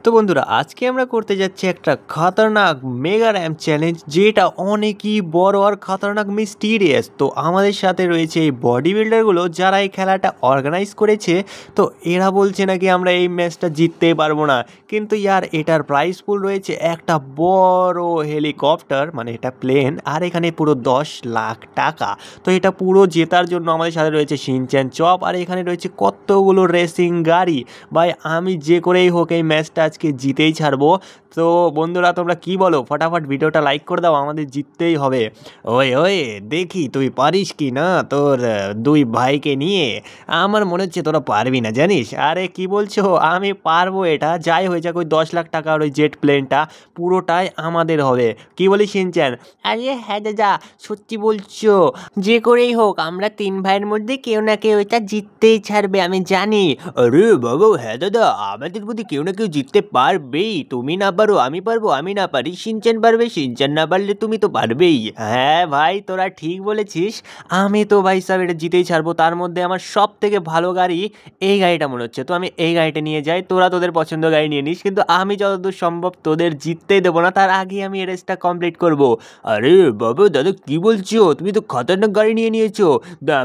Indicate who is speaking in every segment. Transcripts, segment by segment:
Speaker 1: তো বন্ধুরা আজকে আমরা করতে যাচ্ছি একটা খতরনাক মেগা র্যাম চ্যালেঞ্জ, যেটা অনেকই বড় আর খতরনাক মিস্টিরিয়াস। তো আমাদের সাথে রয়েছে এই বডি বিল্ডারগুলো যারা এই খেলাটা অর্গানাইজ করেছে। তো এরা বলছে নাকি আমরা এই ম্যাচটা জিততেই পারবো না, কিন্তু ইয়ার এটার প্রাইস পুল রয়েছে একটা বড় হেলিকপ্টার, মানে এটা প্লেন, আর এখানে পুরো 10 লাখ টাকা। তো এটা পুরো জেতার জন্য আমাদের সাথে রয়েছে শিনচ্যান চপ, আর এখানে রয়েছে কতগুলো রেসিং গাড়ি। ভাই আমি যে করেই হোক এই ম্যাচটা আজকে জিতেই ছাড়বো। তো বন্ধুরা তোমরা কি বলো, ফটাফট ভিডিওটা লাইক করে দাও, আমাদের জিততেই হবে। ওই ওই দেখি তুই পারিস কি না তোর দুই ভাইকে নিয়ে। আমার মনে হচ্ছে তোরা পারবি না জানিস। আরে কি বলছো, আমি পারবো, এটা যাই হয়ে যাক ওই 10 লাখ টাকার ওই জেট প্লেনটা পুরোটাই আমাদের হবে। কি বলিস শিনচ্যান?
Speaker 2: আরে হ্যাঁ দাদা, সত্যি বলছো? যে করেই হোক আমরা তিন ভাইয়ের মধ্যে কেউ না কেউ এটা জিততেই ছাড়বে, আমি জানি।
Speaker 1: আরে বাবা হ্যাঁ দাদা, আমাদের মধ্যে কেউ না কেউ জিততে পারবেই। তুমি না পারো আমি পারবো, আমি না পারি শিনচ্যান পারবে, শিনচ্যান না পারলে তুমি তো পারবেই। হ্যাঁ ভাই তোরা ঠিক বলেছিস, আমি তো ভাই সাহেব এটা জিতেই ছাড়বো। তার মধ্যে আমার সব থেকে ভালো গাড়ি এই গাড়িটা মনে হচ্ছে, তো আমি এই গাড়িটা নিয়ে যাই। তোরা তোদের পছন্দ গাড়ি নিয়ে নিস, কিন্তু আমি যতদূর সম্ভব তোদের জিততেই দেবো না, তার আগে আমি এই রেসটা কমপ্লিট করবো। আরে বাবা দাদা কি বলছো, তুমি তো খতরনাক গাড়ি নিয়ে নিয়েছো।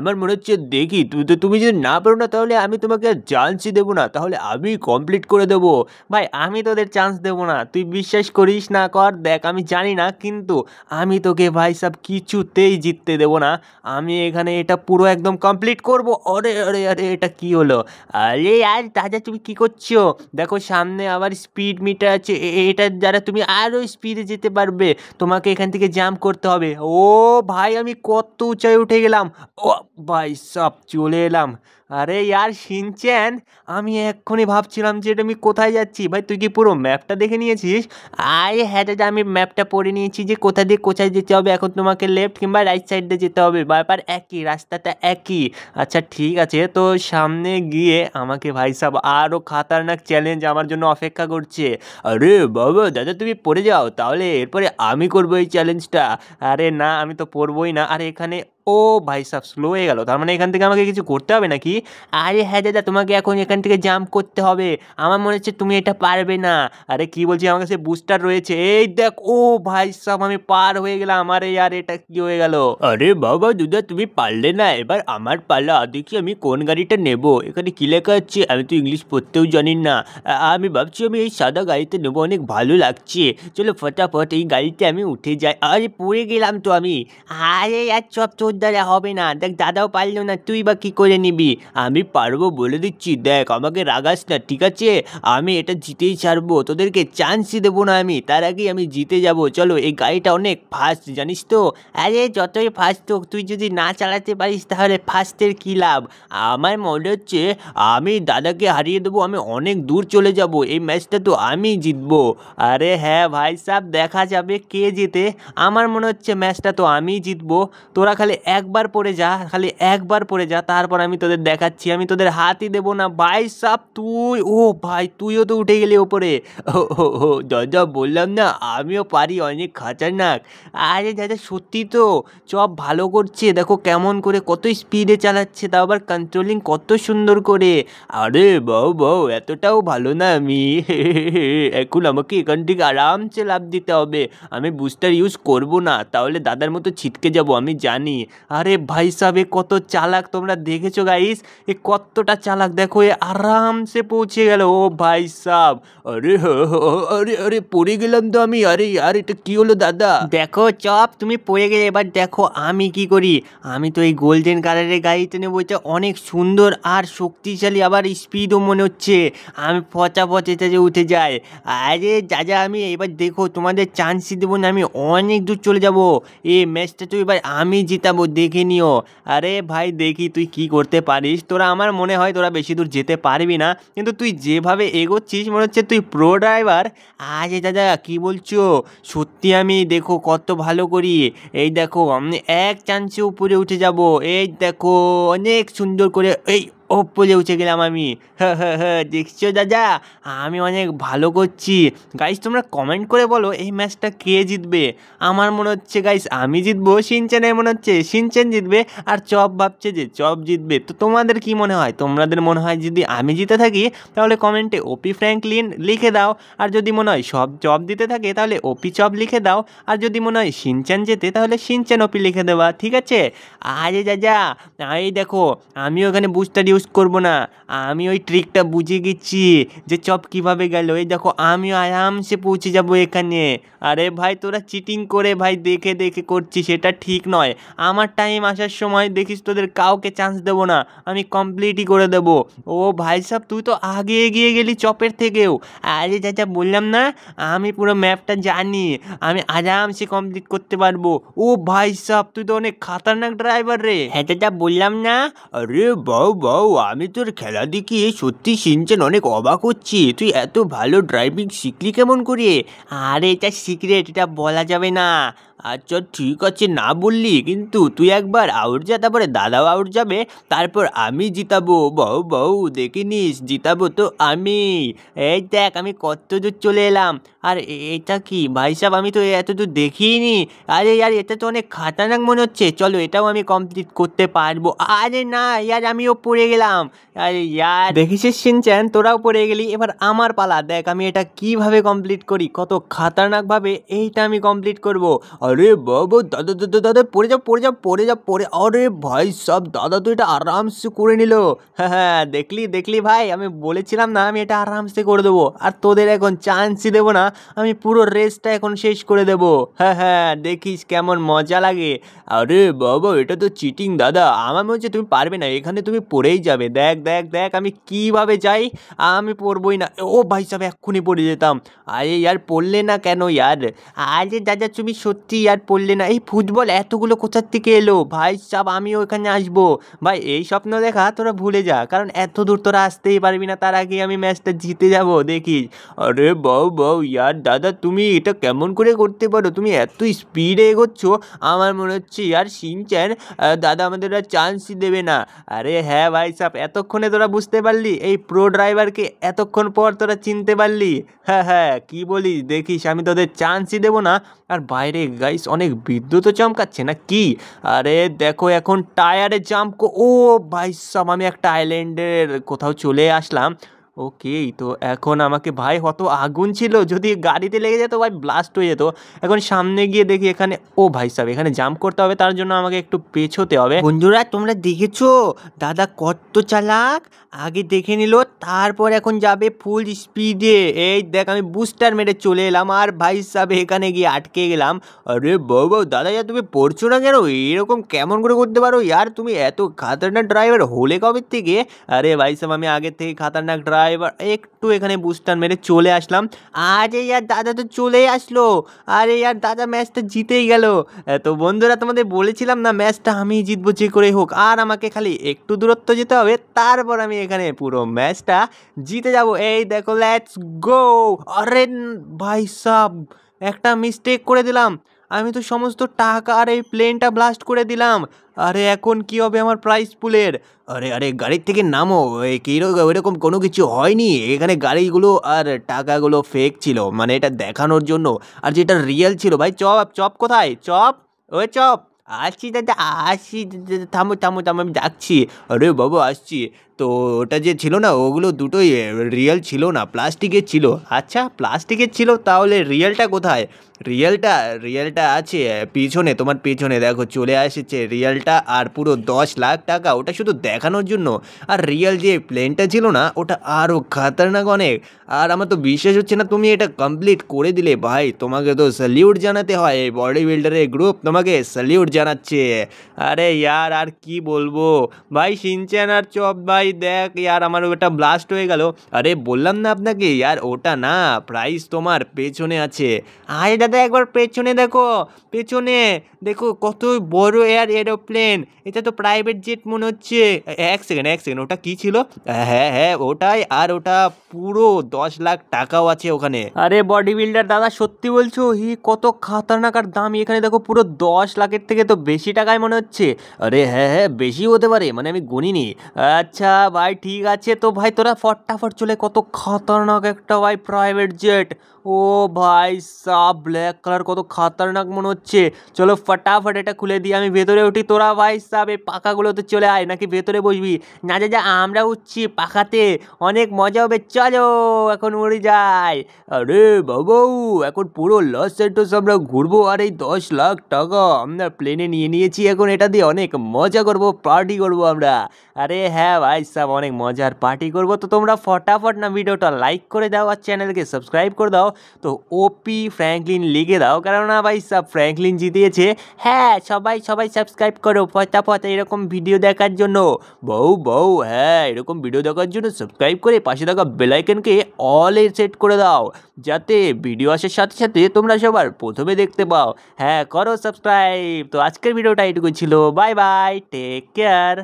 Speaker 1: আমার মনে হচ্ছে দেখি তুমি যদি না পারো না তাহলে আমি তোমাকে চান্সই দেবো না, তাহলে আমি কমপ্লিট করে দেবো। ভাই আমি তোদের চান্স দেবো না, তুই বিশ্বাস করিস না কর, দেখ আমি জানি না, কিন্তু আমি তোকে ভাই সব কিছুতেই জিততে দেবো না। আমি এখানে এটা পুরো একদম কমপ্লিট করব। আরে আরে আরে এটা কি হলো?
Speaker 2: আরে আর দাদা তুমি কি করছো?
Speaker 1: দেখো সামনে আবার স্পিড মিটার আছে, এটার দ্বারা তুমি আরও স্পিডে যেতে পারবে। তোমাকে এখান থেকে জাম্প করতে হবে। ও ভাই আমি কত উঁচায় উঠে গেলাম। ও ভাই সব চলে এলাম। আরে ইয়ার শিনচ্যান, আমি এক্ষুনি ভাবছিলাম যে এটা আমি কোথায় যাচ্ছি। ভাই তুই কি পুরো ম্যাপটা দেখে নিয়েছিস?
Speaker 2: আরে হ্যাঁ দাদা, আমি ম্যাপটা পড়ে নিয়েছি যে কোথা দিয়ে কোথায় যেতে হবে। এখন তোমাকে লেফট কিংবা রাইট সাইড দিয়ে যেতে হবে, ব্যাপার একই, রাস্তাটা একই।
Speaker 1: আচ্ছা ঠিক আছে, তো সামনে গিয়ে আমাকে ভাই সাহেব আরও খাতারনাক চ্যালেঞ্জ আমার জন্য অপেক্ষা করছে। আরে বাবা দাদা তুমি পড়ে যাও, তাহলে এরপরে আমি করবো এই চ্যালেঞ্জটা। আরে না আমি তো পড়বই না। আর এখানে ও ভাই সাহেব স্লো হয়ে গেল, তার মানে এখান থেকে আমাকে কিছু করতে হবে নাকি?
Speaker 2: আরে হ্যাঁ দাদা, তোমাকে এখন এখান থেকে জাম্প করতে হবে। আমার মনে হচ্ছে তুমি এটা পারবে না।
Speaker 1: আরে কি বলছি, আমার কাছে বুস্টার রয়েছে, এই দেখ। ও ভাই সাহেব আমি পার হয়ে গেলাম। আরে यार এটা কি হয়ে গেল? আরে বাবা দুদা তুমি পারলে না, এবার আমার পালা, দেখি আমি কোন গাড়িটা নেব। এখানে কি লেখা আছে, আমি তো ইংলিশ পড়তেও জানি না। আমি ভাবছি আমি এই সাদা গাড়িতে নেবো, অনেক ভালো লাগছে। চলো ফটাফট এই গাড়িতে আমি উঠে যাই। আরে পড়ে গেলাম তো আমি।
Speaker 2: আরে আর চপ, তোর দ্বারা হবে না। দেখ দাদাও পারলো না, তুই বা কি করে নিবি?
Speaker 1: আমি পারবো বলে দিচ্ছি, দেখ আমাকে রাগাস না ঠিক আছে। আমি এটা জিতেই ছাড়বো, তোদেরকে চান্সই দেবো না আমি, তার আগেই আমি জিতে যাব। চলো এই গাড়িটা অনেক ফাস্ট জানিস তো।
Speaker 2: আরে যতই ফার্স্ট হোক, তুই যদি না চালাতে পারিস তাহলে ফার্স্টের কী লাভ?
Speaker 1: আমার মনে হচ্ছে আমি দাদাকে হারিয়ে দেবো, আমি অনেক দূর চলে যাব, এই ম্যাচটা তো আমি জিতবো। আরে হ্যাঁ ভাই সাহেব দেখা যাবে কে জিতে। আমার মনে হচ্ছে ম্যাচটা তো আমিই জিতবো। তোরা খালি একবার পড়ে যা, খালি একবার পড়ে যা, তারপর আমি তোদের দেখাচ্ছি, আমি তোদের হাতই দেবো না। ভাই সাহেব তুই, ও ভাই তুইও তো উঠে গেলি ওপরে। ও দাদা বললাম না আমিও পারি, অনেক খতরনাক।
Speaker 2: আরে দাদা সত্যি তো,
Speaker 1: চপ ভালো করছে, দেখো কেমন করে কত স্পিডে চালাচ্ছে, তাও আবার কন্ট্রোলিং কত সুন্দর করে। আরে বউ বউ এতটাও ভালো না আমি। এখন আমাকে এখান থেকে আরামসে লাফ দিতে হবে। আমি বুস্টার ইউজ করব না, তাহলে দাদার মতো ছিটকে যাব আমি জানি। আরে ভাই সাহেব এ কত চালাক, তোমরা দেখেছো গাইস, এ কতটা চালাক, দেখো এ আরামসে পৌঁছে গেল। ও ভাই সাহেব, আরে আরে আরে পড়ে গেলাম তো আমি। আরে আর এটা কি হলো দাদা?
Speaker 2: দেখো চপ তুমি পড়ে গেলে, এবার দেখো আমি কি করি। আমি তো এই গোল্ডেন কালারের গাড়িটা নেবো, এটা অনেক সুন্দর আর শক্তিশালী, আবার স্পিডও মনে হচ্ছে। আমি ফটাফট এটাতে উঠে যাই। আরে দাদা আমি এবার দেখো তোমাদের চান্সই দেবো না, আমি অনেক দূর চলে যাব। এই ম্যাচটা তো এবার আমি জিতাবো, দেখে নিও।
Speaker 1: আরে ভাই দেখি তুই কি করতে পারিস। তোরা আমার মনে হয় তোরা বেশি দূর যেতে পারবি না, কিন্তু তুই যেভাবে এগোচ্ছিস মনে হচ্ছে তুই প্রো ড্রাইভার।
Speaker 2: আরে দাদা কি বলছো?
Speaker 1: সত্যি আমি দেখো কত ভালো করি। এই দেখো আমি এক চান্সে উপরে উঠে যাব, এই দেখো অনেক সুন্দর করে। এই
Speaker 2: ওপরে উঠে গেলাম আমি। দেখছো দাদা, আমি অনেক ভালো করছি। গাইস তোমরা কমেন্ট করে বলো এই ম্যাচটা কে জিতবে। আমার মনে হচ্ছে গাইস আমি জিতবো, শিনচ্যানের মনে হচ্ছে শিনচ্যান জিতবে, আর চপ ভাবছে যে চপ জিতবে। তো তোমাদের কি মনে হয়? তোমাদের মনে হয় যদি আমি জিতে থাকি তাহলে কমেন্টে ওপি ফ্র্যাঙ্কলিন লিখে দাও, আর যদি মনে হয় সব চপ দিতে থাকে তাহলে ওপি চপ লিখে দাও, আর যদি মনে হয় শিনচ্যান জেতে তাহলে শিনচ্যান ওপি লিখে দেওয়া, ঠিক আছে? আরে দাদা এই দেখো, আমি ওখানে বুস্টার ইউজ করবো না, আমি ওই ট্রিকটা বুঝে গেছি যে চপ কিভাবে গেল। এই দেখো আমি আরামসে পৌঁছে যাবো এখানে। আরে ভাই তোরা চিটিং করে ভাই দেখে দেখে করছিস, সেটা ঠিক নয়। আমার টাইম আসার সময় দেখিস তোদের কাউকে চান্স দেবো না, আমি কমপ্লিটই করে দেবো। ও ভাই সাহেব তুই তো আগে এগিয়ে গেলি চপের থেকেও। আরে চাচা বললাম না আমি পুরো ম্যাপটা জানি, আমি আরামসে কমপ্লিট করতে পারবো। ও ভাই সাহেব তুই তো অনেক খাতারনাক ড্রাইভার রে। হ্যাঁ চাচা বললাম না। আরে বাউ বাউ, আমি তোর খেলা দেখি সত্যি শিনচ্যান অনেক অবাক হচ্ছি, তুই এত ভালো ড্রাইভিং শিখলি কেমন করে? আরে এটা সিক্রেট, এটা বলা যাবে না। আচ্ছা ঠিক আছে না বললি, কিন্তু তুই একবার আউট যা, তারপরে দাদাও আউট যাবে, তারপর আমি জিতাবো। বউ বউ দেখে নিস, জিতাবো তো আমি। এই দেখ আমি কত দূর চলে এলাম। আর এটা কি ভাই সাহেব, আমি তো এত দূর দেখিনি। আরে ইয়ার এটা তো অনেক খাতারনাক মনে হচ্ছে, চলো এটাও আমি কমপ্লিট করতে পারবো। আরে না ইয়ার আমিও পড়ে গেলাম। আরে ইয়ার দেখেছিস শিনচ্যান তোরাও পড়ে গেলি, এবার আমার পালা। দেখ আমি এটা কিভাবে কমপ্লিট করি, কত খাতারনাকভাবে এইটা আমি কমপ্লিট করব। আরে বাবা দাদা দাদা দাদা পড়ে যাও পড়ে যাও পড়ে যাও পড়ে, আরে ভাই সব দাদা তো এটা আরামসে করে নিল। হ্যাঁ দেখলি দেখলি ভাই, আমি বলেছিলাম না আমি এটা আরামসে করে দেবো, আর তোদের এখন চান্সই দেবো না, আমি পুরো রেসটা এখন শেষ করে দেবো। হ্যাঁ দেখিস কেমন মজা লাগে। আরে বাবা এটা তো চিটিং দাদা, আমার মনে হচ্ছে তুমি পারবে না, এখানে তুমি পড়েই যাবে। দেখ দেখ দেখ আমি কিভাবে যাই, আমি পড়বই না। ও ভাই সাহেব এক্ষুনি পড়ে যেতাম। আরে ইয়ার পড়লে না কেন ইয়ার? আরে দাদা তুমি সত্যি ইয়ার পড়লে না? এই ফুটবল এতগুলো কোথার থেকে এলো ভাই সাহেব, আমিও ওখানে আসবো। ভাই এই স্বপ্ন দেখা তোরা ভুলে যা, কারণ এত দূর তোরা আসতেই পারবি না, তার আগে আমি ম্যাচটা জিতে যাবো দেখিস। আরে বাউ বাউ ইয়ার দাদা তুমি এটা কেমন করে করতে পারো, তুমি এত স্পিডে এগোচ্ছ, আমার মনে হচ্ছে ইয়ার শিনচ্যান দাদা আমাদের আর চান্সই দেবে না। আরে হ্যাঁ ভাই সাহেব এতক্ষণে তোরা বুঝতে পারলি, এই প্রো ড্রাইভারকে এতক্ষণ পর তোরা চিনতে পারলি। হ্যাঁ কি বলিস, দেখিস আমি তোদের চান্সই দেবো না। আর বাইরে গাইস অনেক বিদ্যুৎও চমকাচ্ছে না কি? আরে দেখো এখন টায়ারে জাম্প ও ভাই সাহেব আমি একটা আইল্যান্ডের কোথাও চলে আসলাম। ওকে তো এখন আমাকে ভাই হত আগুন ছিল, যদি গাড়িতে লেগে যেত ভাই ব্লাস্ট হয়ে যেত। এখন সামনে গিয়ে দেখি এখানে, ও ভাই সাহেব এখানে জাম্প করতে হবে, তার জন্য আমাকে একটু পেছোতে হবে। বন্ধুরা তোমরা দেখেছো দাদা কত চালাক, আগে দেখে নিল তারপর এখন যাবে ফুল স্পিডে। এই দেখ আমি বুস্টার মেরে চলে এলাম, আর ভাই সাহেব এখানে গিয়ে আটকে গেলাম। আরে বাবা দাদা ইয়ার তুমি পড়ছো না কেন, এরকম কেমন করে করতে পারো ইয়ার, তুমি এত খাতারনাক ড্রাইভার হলে কবে থেকে? আরে ভাই সাহেব আমি আগে থেকে খাতারনাক ড্রাইভার, একটু এখানে বুস্টার মেরে চলে আসলাম। আরে ইয়ার দাদা তো চলেই আসলো, আরে ইয়ার দাদা ম্যাচটা জিতেই গেল। তো বন্ধুরা তোমাদের বলেছিলাম না ম্যাচটা আমি জিতবো যে করে হোক, আর আমাকে খালি একটু দূরত্ব যেতে হবে, তারপর আমি এখানে পুরো ম্যাচটা জিতে যাব। এই দেখো লেটস গো। আরে ভাই সাহেব একটা মিস্টেক করে দিলাম, আমি তো সমস্ত টাকা আর এই প্লেনটা ব্লাস্ট করে দিলাম। আরে এখন কি হবে আমার প্রাইস পুলের? আরে আরে গাড়ির থেকে নামো, ওইরকম কোনো কিছু হয়নি, এখানে গাড়িগুলো আর টাকাগুলো ফেক ছিল, মানে এটা দেখানোর জন্য, আর যেটা রিয়েল ছিল। ভাই চপ চপ কোথায় চপ? ওই চপ আসছি দাদা আসছি, থামো থামো থামো আমি যাচ্ছি। আরে বাবু আসছি। তো ওটা যে ছিল না ওগুলো দুটোই রিয়েল ছিল না, প্লাস্টিকের ছিল। আচ্ছা প্লাস্টিকের ছিল, তাহলে রিয়েলটা কোথায়? রিয়েলটা আছে পিছনে, তোমার পিছনে দেখো চলে এসেছে রিয়েলটা, আর পুরো 10 লাখ টাকা, ওটা শুধু দেখানোর জন্য। আর রিয়েল যে প্লেনটা ছিল না ওটা আরও খাতারনাক অনেক। আর আমার তো বিশ্বাস হচ্ছে না তুমি এটা কমপ্লিট করে দিলে, ভাই তোমাকে তো স্যালিউট জানাতে হয়, বডি বিল্ডারের গ্রুপ তোমাকে স্যালিউট জানাচ্ছে। আরে ইয়ার আর কি বলবো ভাই, শিনচ্যান আর চপ ভাই দেখ ইয়ার আমার ওটা ব্লাস্ট হয়ে গেল। আরে বললাম না আপনাকে ইয়ার ওটা না, প্রাইস তোমার পেছনে আছে। আরে দাদা একবার পেছনে দেখো, পেছনে দেখো কত বড় এরোপ্লেন, এটা তো প্রাইভেট জেট মনে হচ্ছে। এক সেকেন্ড ওটা কি ছিল? হ্যাঁ ওটাই, আর ওটা পুরো 10 লাখ টাকাও আছে ওখানে। আরে বডি বিল্ডার দাদা সত্যি বলছো? কত খাতারনাক আর দামি, এখানে দেখো পুরো 10 লাখের থেকে তো বেশি টাকায় মনে হচ্ছে। আরে হ্যাঁ বেশি হতে পারে, মানে আমি গুনিনি। আচ্ছা
Speaker 1: ভাই ঠিক আছে তো ভাই তোরা ফটাফট চলে কত খতরনাক একটা ভাই প্রাইভেট জেট ও ভাই সাব ব্ল্যাক কালার কত খতরনাক মনে হচ্ছে চলো ফটাফট এটা খুলে দিয়ে আমি ভেতরে উঠি তোরা ভাই সাব এই পাখাগুলোতে চলে আয় নাকি ভেতরে বসবি না যা যা আমরা উঠছি পাখাতে অনেক মজা হবে চলো এখন উড়ে যাই আরে বাবু এখন পুরো লস এন্টোস আমরা ঘুরবো আর এই 10 লাখ টাকা আমরা প্লেনে নিয়ে নিয়েছি এখন এটা দিয়ে অনেক মজা করব পার্টি করব আমরা আরে হ্যাঁ ভাই সাব অনেক মজার পার্টি করব তো তোমরা ফটাফট না ভিডিওটা লাইক করে দাও আর চ্যানেলকে সাবস্ক্রাইব করে দাও তো ওপি ফ্র্যাঙ্কলিন লিখে দাও কেননা ভাই সাব ফ্র্যাঙ্কলিন জিতিয়েছে হ্যাঁ সবাই সবাই সাবস্ক্রাইব করো ফটাফট এরকম ভিডিও দেখার জন্য বউ বউ হ্যাঁ এরকম ভিডিও দেখার জন্য সাবস্ক্রাইব করে পাশে থাকা বেল আইকনকে অলে সেট করে দাও যাতে ভিডিও আসার সাথে সাথে তোমরা সবার প্রথমে দেখতে পাও হ্যাঁ করো সাবস্ক্রাইব তো আজকের ভিডিওটা এইটুকু ছিল বাই বাই টেক কেয়ার